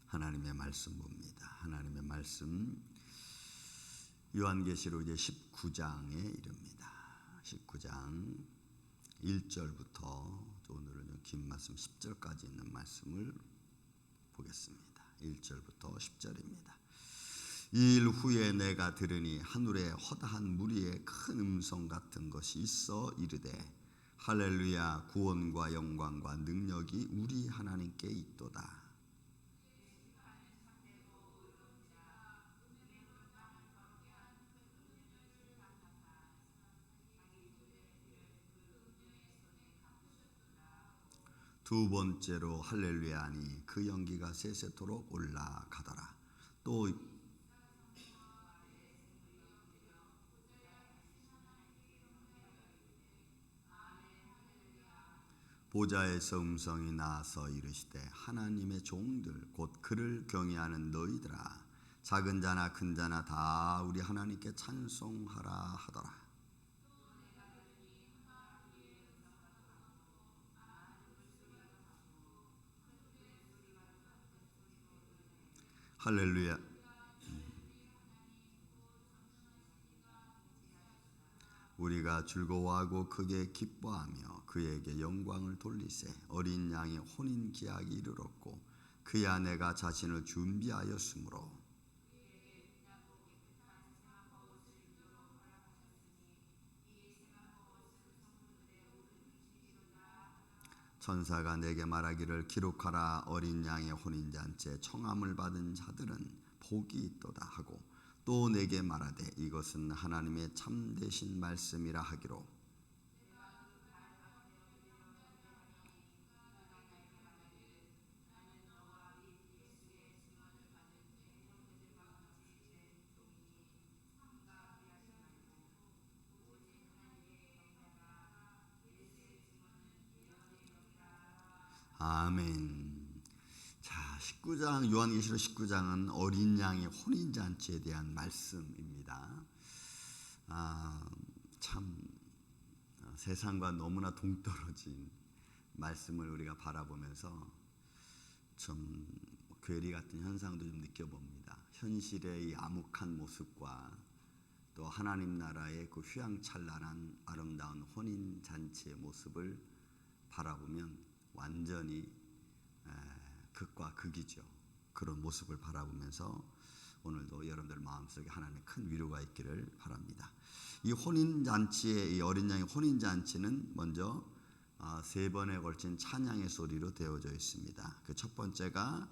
하나님의 말씀 봅니다. 하나님의 말씀 요한계시록 이제 19장에 이릅니다. 19장 1절부터 오늘은 긴 말씀 10절까지 있는 말씀을 보겠습니다. 1절부터 10절입니다. 이 일 후에 내가 들으니 하늘에 허다한 무리의 큰 음성 같은 것이 있어 이르되 할렐루야, 구원과 영광과 능력이 우리 하나님께 있도다. 두 번째로 할렐루야 하니 그 연기가 세세토록 올라가더라. 또 보좌에서 음성이 나서 이르시되 하나님의 종들 곧 그를 경외하는 너희들아, 작은 자나 큰 자나 다 우리 하나님께 찬송하라 하더라. 할렐루야. 우리가 즐거워하고 크게 기뻐하며 그에게 영광을 돌리세. 어린 양의 혼인 기약이 이르렀고 그의 아내가 자신을 준비하였으므로 천사가 내게 말하기를 기록하라. 어린 양의 혼인잔치에 청함을 받은 자들은 복이 있도다 하고 또 내게 말하되 이것은 하나님의 참되신 말씀이라 하기로 아멘. 자, 19장 요한계시록 19장은 어린 양의 혼인잔치에 대한 말씀입니다. 참 세상과 너무나 동떨어진 말씀을 우리가 바라보면서 좀 괴리 같은 현상도 좀 느껴봅니다. 현실의 이 암흑한 모습과 또 하나님 나라의 그 휘황찬란한 아름다운 혼인잔치의 모습을 바라보면 완전히 극과 극이죠. 그런 모습을 바라보면서 오늘도 여러분들 마음속에 하나님의 큰 위로가 있기를 바랍니다. 이 혼인잔치의 이 어린 양의 혼인잔치는 먼저 세 번에 걸친 찬양의 소리로 되어져 있습니다. 그 첫 번째가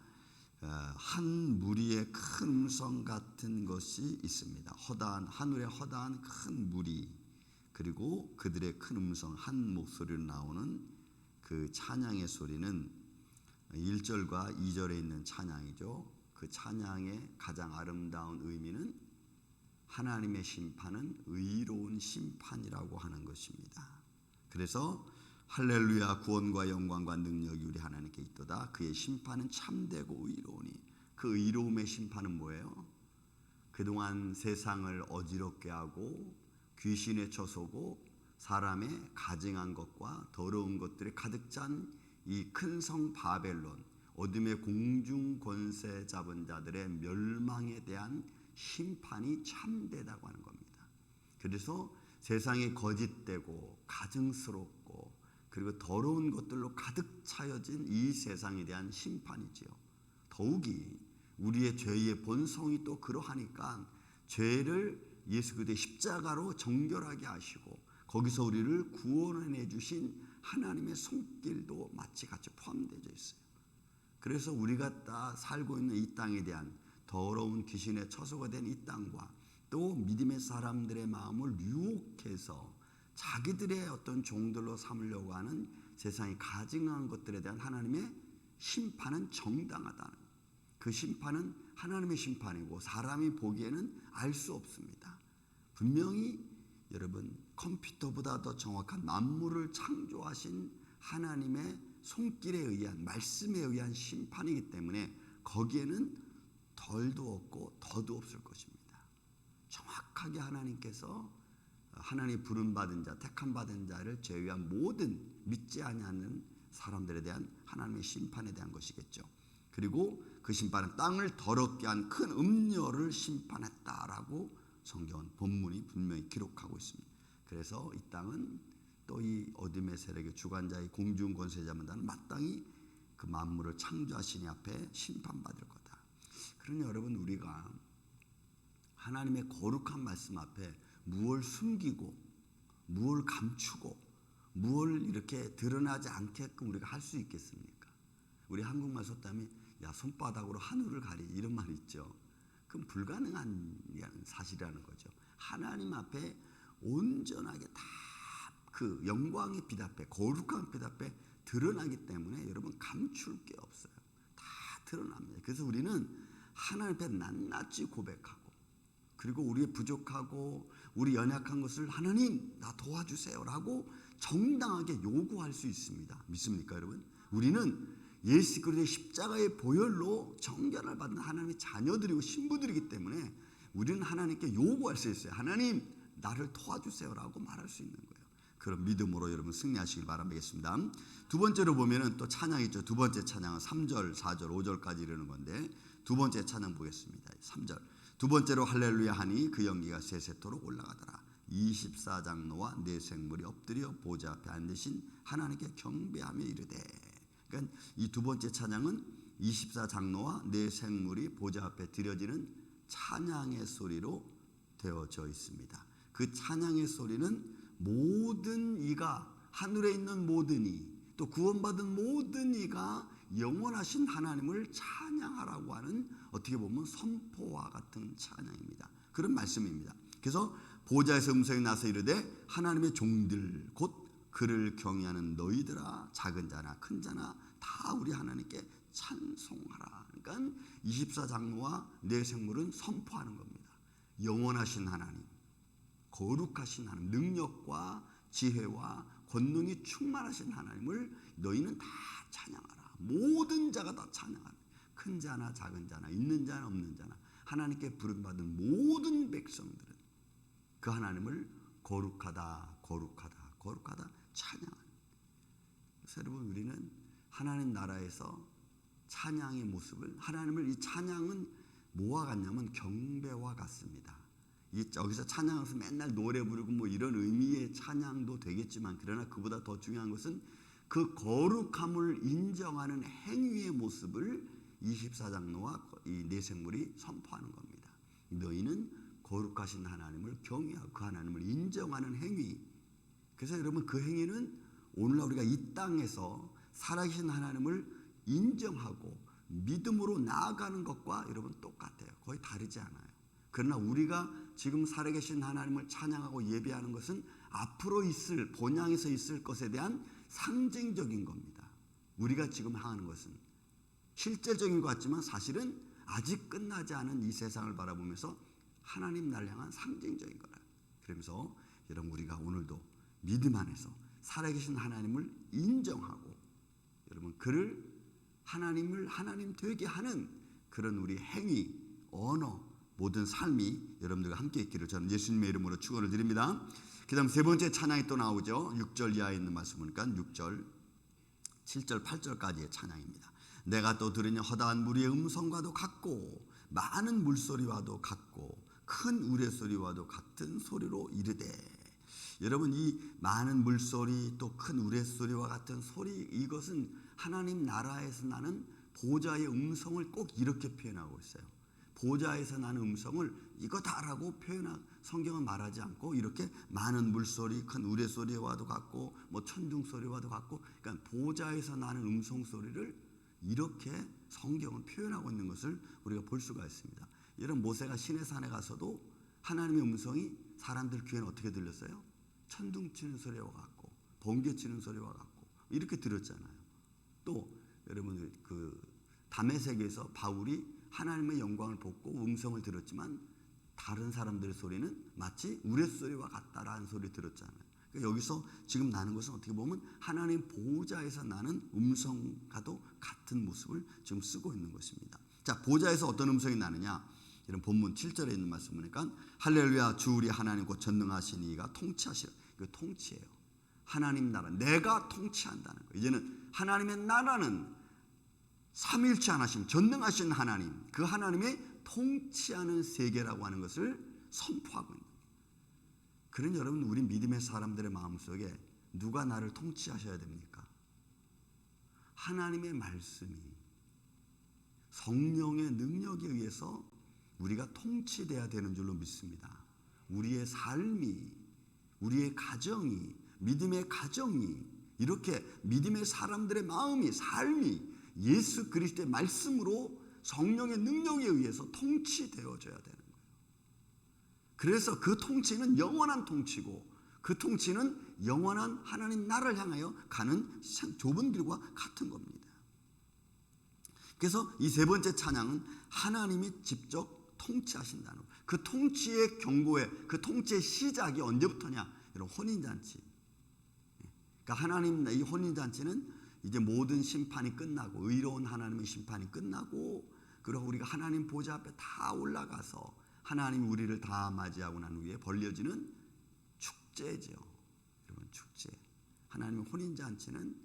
한 무리의 큰 음성 같은 것이 있습니다. 하늘에 허다한 큰 무리, 그리고 그들의 큰 음성 한 목소리로 나오는 그 찬양의 소리는 1절과 2절에 있는 찬양이죠. 그 찬양의 가장 아름다운 의미는 하나님의 심판은 의로운 심판이라고 하는 것입니다. 그래서 할렐루야, 구원과 영광과 능력이 우리 하나님께 있도다. 그의 심판은 참되고 의로우니 그 의로움의 심판은 뭐예요? 그동안 세상을 어지럽게 하고 귀신에 처소고 사람의 가증한 것과 더러운 것들이 가득 찬 이 큰 성 바벨론, 어둠의 공중 권세 잡은 자들의 멸망에 대한 심판이 참되다고 하는 겁니다. 그래서 세상이 거짓되고 가증스럽고 그리고 더러운 것들로 가득 차여진 이 세상에 대한 심판이지요. 더욱이 우리의 죄의 본성이 또 그러하니까 죄를 예수 그리스도의 십자가로 정결하게 하시고 거기서 우리를 구원해 주신 하나님의 손길도 마치 같이 포함되어 있어요. 그래서 우리가 다 살고 있는 이 땅에 대한 더러운 귀신의 처소가 된 이 땅과 또 믿음의 사람들의 마음을 유혹해서 자기들의 어떤 종들로 삼으려고 하는 세상의 가증한 것들에 대한 하나님의 심판은 정당하다는, 그 심판은 하나님의 심판이고 사람이 보기에는 알 수 없습니다. 분명히 여러분, 컴퓨터보다 더 정확한 만물을 창조하신 하나님의 손길에 의한, 말씀에 의한 심판이기 때문에 거기에는 덜도 없고 더도 없을 것입니다. 정확하게 하나님께서 하나님 부름받은 자, 택함받은 자를 제외한 모든 믿지 아니하는 사람들에 대한 하나님의 심판에 대한 것이겠죠. 그리고 그 심판은 땅을 더럽게 한 큰 음녀를 심판했다라고 성경은 본문이 분명히 기록하고 있습니다. 그래서 이 땅은 또 이 어둠의 세력의 주관자의 공중 권세자만다는 마땅히 그 만물을 창조하신 이 앞에 심판받을 거다. 그러니 여러분, 우리가 하나님의 거룩한 말씀 앞에 무엇을 숨기고 무엇을 감추고 무엇을 이렇게 드러나지 않게끔 우리가 할 수 있겠습니까? 우리 한국말 속담이 야 손바닥으로 하늘을 가리 이런 말이 있죠. 그건 불가능한 사실이라는 거죠. 하나님 앞에 온전하게 다 그 영광의 빛 앞에 거룩한 빛 앞에 드러나기 때문에 여러분 감출 게 없어요. 다 드러납니다. 그래서 우리는 하나님 앞에 낱낱이 고백하고 그리고 우리의 부족하고 우리 연약한 것을 하나님 나 도와주세요라고 정당하게 요구할 수 있습니다. 믿습니까 여러분? 우리는 예수 그리스도의 십자가의 보혈로 정결을 받은 하나님의 자녀들이고 신부들이기 때문에 우리는 하나님께 요구할 수 있어요. 하나님 나를 도와주세요라고 말할 수 있는 거예요. 그런 믿음으로 여러분 승리하시길 바라겠습니다. 두 번째로 보면은 또 찬양 있죠. 두 번째 찬양은 3절, 4절, 5절까지 이르는 건데 두 번째 찬양 보겠습니다. 3절. 두 번째로 할렐루야 하니 그 연기가 세세토록 올라가더라. 24장로와 네 생물이 엎드려 보좌 앞에 앉으신 하나님께 경배하며 이르되. 그러니까 이 두 번째 찬양은 24장로와 네 생물이 보좌 앞에 드려지는 찬양의 소리로 되어져 있습니다. 그 찬양의 소리는 모든 이가 하늘에 있는 모든 이 또 구원받은 모든 이가 영원하신 하나님을 찬양하라고 하는 어떻게 보면 선포와 같은 찬양입니다. 그런 말씀입니다. 그래서 보좌에서 음성이 나서 이르되 하나님의 종들 곧 그를 경외하는 너희들아 작은 자나 큰 자나 다 우리 하나님께 찬송하라. 그러니까 24장로와 네 생물은 선포하는 겁니다. 영원하신 하나님, 거룩하신 하나님, 능력과 지혜와 권능이 충만하신 하나님을 너희는 다 찬양하라. 모든 자가 다 찬양하라. 큰 자나 작은 자나 있는 자나 없는 자나 하나님께 부름받은 모든 백성들은 그 하나님을 거룩하다 거룩하다 거룩하다 찬양하는. 그래서 여러분 우리는 하나님 나라에서 찬양의 모습을 하나님을 이 찬양은 뭐와 같냐면 경배와 같습니다. 여기서 찬양하면서 맨날 노래 부르고 뭐 이런 의미의 찬양도 되겠지만 그러나 그보다 더 중요한 것은 그 거룩함을 인정하는 행위의 모습을 24장로와 이 네 생물이 선포하는 겁니다. 너희는 거룩하신 하나님을 경외하고 그 하나님을 인정하는 행위. 그래서 여러분 그 행위는 오늘날 우리가 이 땅에서 살아계신 하나님을 인정하고 믿음으로 나아가는 것과 여러분 똑같아요. 거의 다르지 않아요. 그러나 우리가 지금 살아계신 하나님을 찬양하고 예배하는 것은 앞으로 있을 본향에서 있을 것에 대한 상징적인 겁니다. 우리가 지금 하는 것은 실제적인 것 같지만 사실은 아직 끝나지 않은 이 세상을 바라보면서 하나님 나를 향한 상징적인 거라. 그러면서 여러분 우리가 오늘도 믿음 안에서 살아계신 하나님을 인정하고 여러분 그를 하나님을 하나님 되게 하는 그런 우리 행위, 언어, 모든 삶이 여러분들과 함께 있기를 저는 예수님의 이름으로 축원을 드립니다. 그 다음 세 번째 찬양이 또 나오죠. 6절 이하에 있는 말씀이니까 6절, 7절, 8절까지의 찬양입니다. 내가 또 들으니 허다한 무리의 음성과도 같고 많은 물소리와도 같고 큰 우레소리와도 같은 소리로 이르되. 여러분 이 많은 물소리 또 큰 우레소리와 같은 소리 이것은 하나님 나라에서 나는 보좌의 음성을 꼭 이렇게 표현하고 있어요. 보좌에서 나는 음성을 이거다라고 표현한 성경은 말하지 않고 이렇게 많은 물소리, 큰 우레소리와도 같고 뭐 천둥소리와도 같고 그러니까 보좌에서 나는 음성 소리를 이렇게 성경은 표현하고 있는 것을 우리가 볼 수가 있습니다. 여러분 모세가 시내산에 가서도 하나님의 음성이 사람들 귀에는 어떻게 들렸어요? 천둥 치는 소리와 같고 번개 치는 소리와 같고 이렇게 들었잖아요. 또 여러분 그 다메섹에서 바울이 하나님의 영광을 보고 음성을 들었지만 다른 사람들의 소리는 마치 우레소리와 같다라는 소리 들었잖아요. 그러니까 여기서 지금 나는 것은 어떻게 보면 하나님 보좌에서 나는 음성과도 같은 모습을 지금 쓰고 있는 것입니다. 자, 보좌에서 어떤 음성이 나느냐? 이런 본문 7절에 있는 말씀이니까 할렐루야 주 우리 하나님 곧 전능하신 이가 통치하시라. 이거 통치예요. 하나님 나라 내가 통치한다는 거예요. 이제는 하나님의 나라는 삼위일체 하나님, 전능하신 하나님, 그 하나님의 통치하는 세계라고 하는 것을 선포하고 있는 거예요. 그런 여러분, 우리 믿음의 사람들의 마음속에 누가 나를 통치하셔야 됩니까? 하나님의 말씀이, 성령의 능력에 의해서 우리가 통치돼야 되는 줄로 믿습니다. 우리의 삶이, 우리의 가정이, 믿음의 가정이, 이렇게 믿음의 사람들의 마음이, 삶이 예수 그리스도의 말씀으로 성령의 능력에 의해서 통치되어져야 되는 거예요. 그래서 그 통치는 영원한 통치고, 그 통치는 영원한 하나님 나라를 향하여 가는 좁은 길과 같은 겁니다. 그래서 이 세 번째 찬양은 하나님이 직접 통치하신다는 거예요. 그 통치의 경고에, 그 통치의 시작이 언제부터냐? 여러분, 혼인잔치. 그러니까 하나님, 이 혼인잔치는 이제 모든 심판이 끝나고, 의로운 하나님의 심판이 끝나고, 그리고 우리가 하나님 보좌 앞에 다 올라가서 하나님 우리를 다 맞이하고 난 후에 벌려지는 축제죠. 여러분, 축제. 하나님의 혼인잔치는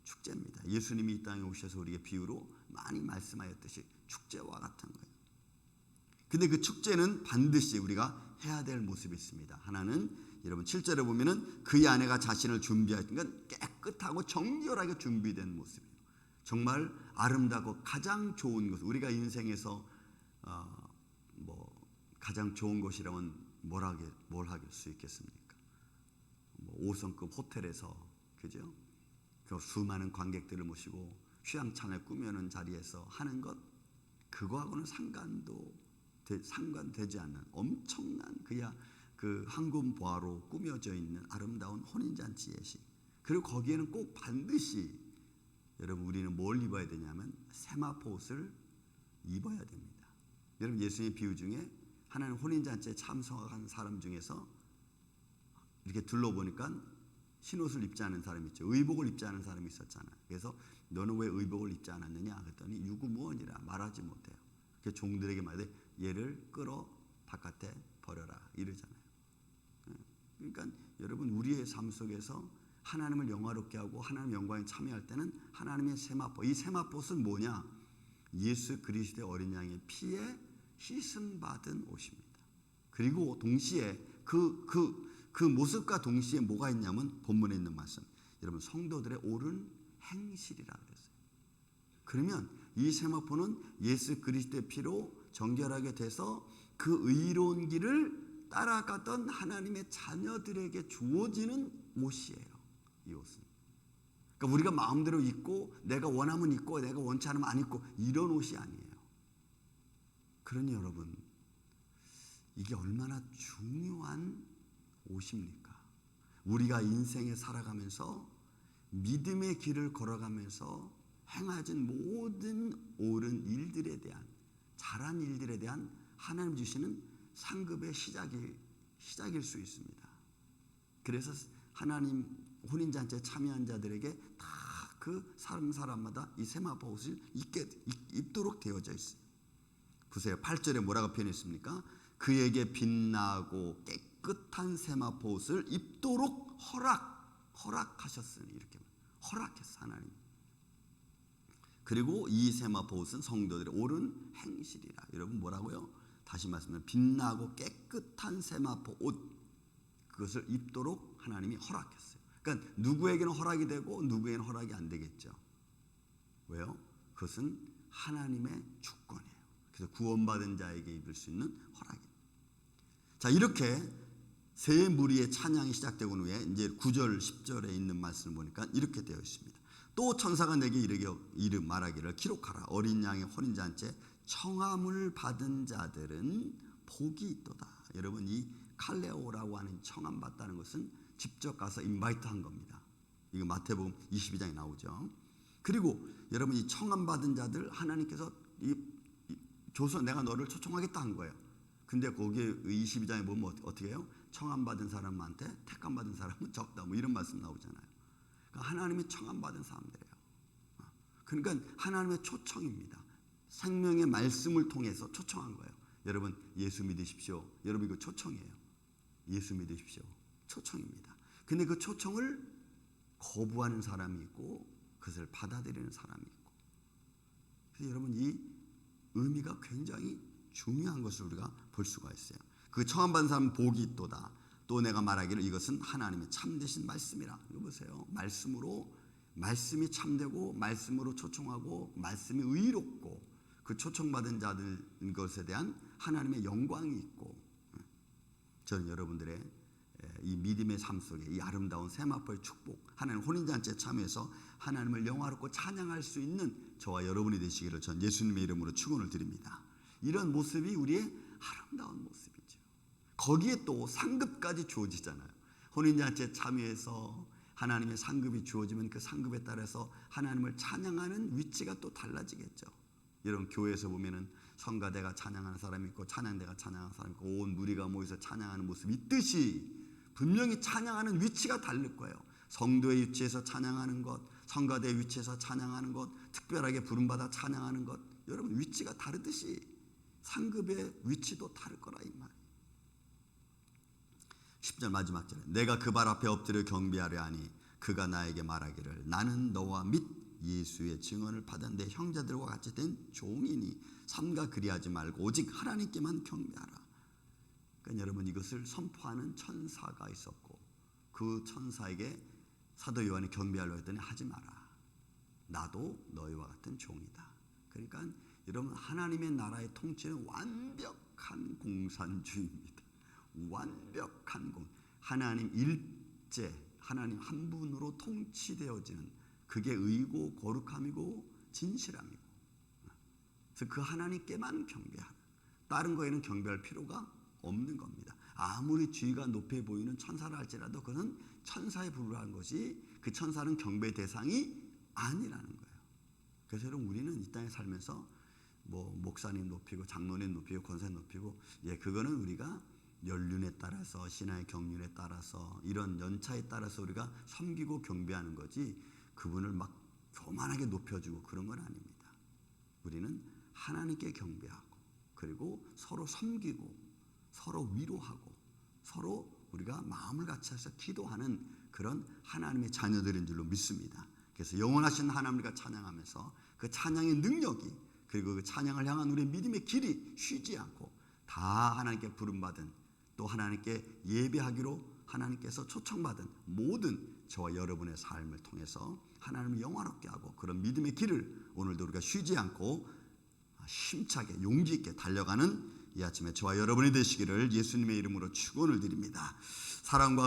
축제입니다. 예수님이 이 땅에 오셔서 우리에게 비유로 많이 말씀하였듯이 축제와 같은 거예요. 근데 그 축제는 반드시 우리가 해야 될 모습이 있습니다. 하나는 여러분 7절에 보면은 그의 아내가 자신을 준비하였던 건 깨끗하고 정결하게 준비된 모습이에요. 정말 아름다고 가장 좋은 것, 우리가 인생에서 가장 좋은 것이라면 뭘 할 수 있겠습니까? 5성급 호텔에서, 그죠? 그 수많은 관객들을 모시고 휴양찬을 꾸며놓은 자리에서 하는 것, 그거하고는 상관되지 않는 엄청난 그 황금 보화로 꾸며져 있는 아름다운 혼인잔치 예식. 그리고 거기에는 꼭 반드시 여러분, 우리는 뭘 입어야 되냐면 세마포 옷을 입어야 됩니다. 여러분, 예수님의 비유 중에 하나님 혼인잔치에 참석한 사람 중에서 이렇게 둘러보니까 흰옷을 입지 않은 사람이 있죠. 의복을 입지 않은 사람이 있었잖아요. 그래서 너는 왜 의복을 입지 않았느냐 그랬더니 유구무원이라 말하지 못해요. 그래서 종들에게 말해 얘를 끌어 바깥에 버려라 이러잖아요. 그러니까 여러분, 우리의 삶 속에서 하나님을 영화롭게 하고 하나님의 영광에 참여할 때는 하나님의 세마포, 이 세마포는 뭐냐? 예수 그리스도의 어린 양의 피에 씻음 받은 옷입니다. 그리고 동시에 그 모습과 동시에 뭐가 있냐면 본문에 있는 말씀, 여러분, 성도들의 옳은 행실이라 그랬어요. 그러면 이 세마포는 예수 그리스도의 피로 정결하게 돼서 그 의로운 길을 따라가던 하나님의 자녀들에게 주어지는 옷이에요. 이 옷은. 그러니까 우리가 마음대로 입고 내가 원하면 입고 내가 원치 않으면 안 입고 이런 옷이 아니에요. 그러니 여러분, 이게 얼마나 중요한 옷입니까? 우리가 인생에 살아가면서 믿음의 길을 걸어가면서 행하진 모든 옳은 일들에 대한, 잘한 일들에 대한 하나님 주시는 상급의 시작일 수 있습니다. 그래서 하나님 혼인잔치에 참여한 자들에게 다 그 사람마다 이 세마포 옷을 입도록 되어져 있어요. 보세요. 8절에 뭐라고 표현했습니까? 그에게 빛나고 깨끗한 세마포 옷을 입도록 허락하셨으니, 이렇게 허락했어 하나님. 그리고 이 세마포 옷은 성도들의 옳은 행실이라. 여러분, 뭐라고요? 다시 말씀드리면 빛나고 깨끗한 세마포 옷, 그것을 입도록 하나님이 허락했어요. 그러니까 누구에게는 허락이 되고 누구에게는 허락이 안 되겠죠. 왜요? 그것은 하나님의 주권이에요. 그래서 구원받은 자에게 입을 수 있는 허락이에요. 자, 이렇게 세 무리의 찬양이 시작되고 난 후에 이제 9절 10절에 있는 말씀을 보니까 이렇게 되어 있습니다. 또 천사가 내게 이르 말하기를 기록하라. 어린 양의 혼인잔치에 청함을 받은 자들은 복이 있도다. 여러분, 이 칼레오라고 하는 청함 받다는 것은 직접 가서 인바이트한 겁니다. 이거 마태복음 22장에 나오죠. 그리고 여러분, 이 청함 받은 자들 하나님께서 줘서 내가 너를 초청하겠다 한 거예요. 근데 거기에 22장에 보면 어떻게 해요? 청함 받은 사람한테 택함 받은 사람은 적다, 뭐 이런 말씀 나오잖아요. 그러니까 하나님이 청함 받은 사람들이에요. 그러니까 하나님의 초청입니다. 생명의 말씀을 통해서 초청한 거예요. 여러분, 예수 믿으십시오. 여러분, 이거 초청이에요. 예수 믿으십시오. 초청입니다. 근데 그 초청을 거부하는 사람이 있고 그것을 받아들이는 사람이 있고, 여러분 이 의미가 굉장히 중요한 것을 우리가 볼 수가 있어요. 그 청함받은 사람 복이 있도다. 또 내가 말하기를 이것은 하나님의 참되신 말씀이라. 이거 보세요. 말씀이 참되고 말씀으로 초청하고 말씀이 의롭고 그 초청받은 자들 것에 대한 하나님의 영광이 있고, 저는 여러분들의 이 믿음의 삶 속에 이 아름다운 세마포의 축복, 하나님 혼인잔치에 참여해서 하나님을 영화롭고 찬양할 수 있는 저와 여러분이 되시기를 전 예수님의 이름으로 축원을 드립니다. 이런 모습이 우리의 아름다운 모습이죠. 거기에 또 상급까지 주어지잖아요. 혼인잔치에 참여해서 하나님의 상급이 주어지면 그 상급에 따라서 하나님을 찬양하는 위치가 또 달라지겠죠. 이런 교회에서 보면은 성가대가 찬양하는 사람이 있고 찬양대가 찬양하는 사람이 있고 온 무리가 모여서 찬양하는 모습이 있듯이 분명히 찬양하는 위치가 다를 거예요. 성도의 위치에서 찬양하는 것, 성가대의 위치에서 찬양하는 것, 특별하게 부름받아 찬양하는 것, 여러분 위치가 다르듯이 상급의 위치도 다를 거라 이 말. 10절 마지막 절에 내가 그 발 앞에 엎드려 경배하려 하니 그가 나에게 말하기를 나는 너와 및 예수의 증언을 받은 내 형제들과 같이 된 종이니 삼가 그리하지 말고 오직 하나님께만 경배하라. 그러니까 여러분 이것을 선포하는 천사가 있었고 그 천사에게 사도 요한이 경배하려고 했더니 하지 마라. 나도 너희와 같은 종이다. 그러니까 여러분 하나님의 나라의 통치는 완벽한 공산주의입니다. 완벽한 하나님 일제, 하나님 한 분으로 통치되어지는 그게 의고 거룩함이고 진실함이고, 그래서 그 하나님께만 경배하라. 다른 거에는 경배할 필요가 없는 겁니다. 아무리 지위가 높아 보이는 천사라 할지라도 그것은 천사에 불과한 것이 그 천사는 경배 대상이 아니라는 거예요. 그래서 여러분 우리는 이 땅에 살면서 뭐 목사님 높이고 장로님 높이고 권사님 높이고 그거는 우리가 연륜에 따라서 신앙의 경륜에 따라서 이런 연차에 따라서 우리가 섬기고 경배하는 거지 그분을 막 교만하게 높여주고 그런 건 아닙니다. 우리는 하나님께 경배하고 그리고 서로 섬기고 서로 위로하고 서로 우리가 마음을 같이 해서 기도하는 그런 하나님의 자녀들인 줄로 믿습니다. 그래서 영원하신 하나님과 찬양하면서 그 찬양의 능력이 그리고 그 찬양을 향한 우리의 믿음의 길이 쉬지 않고 다 하나님께 부름받은 또 하나님께 예배하기로 하나님께서 초청받은 모든 저와 여러분의 삶을 통해서 하나님을 영화롭게 하고 그런 믿음의 길을 오늘도 우리가 쉬지 않고 힘차게 용기 있게 달려가는 이 아침에 저와 여러분이 되시기를 예수님의 이름으로 축원을 드립니다. 사랑과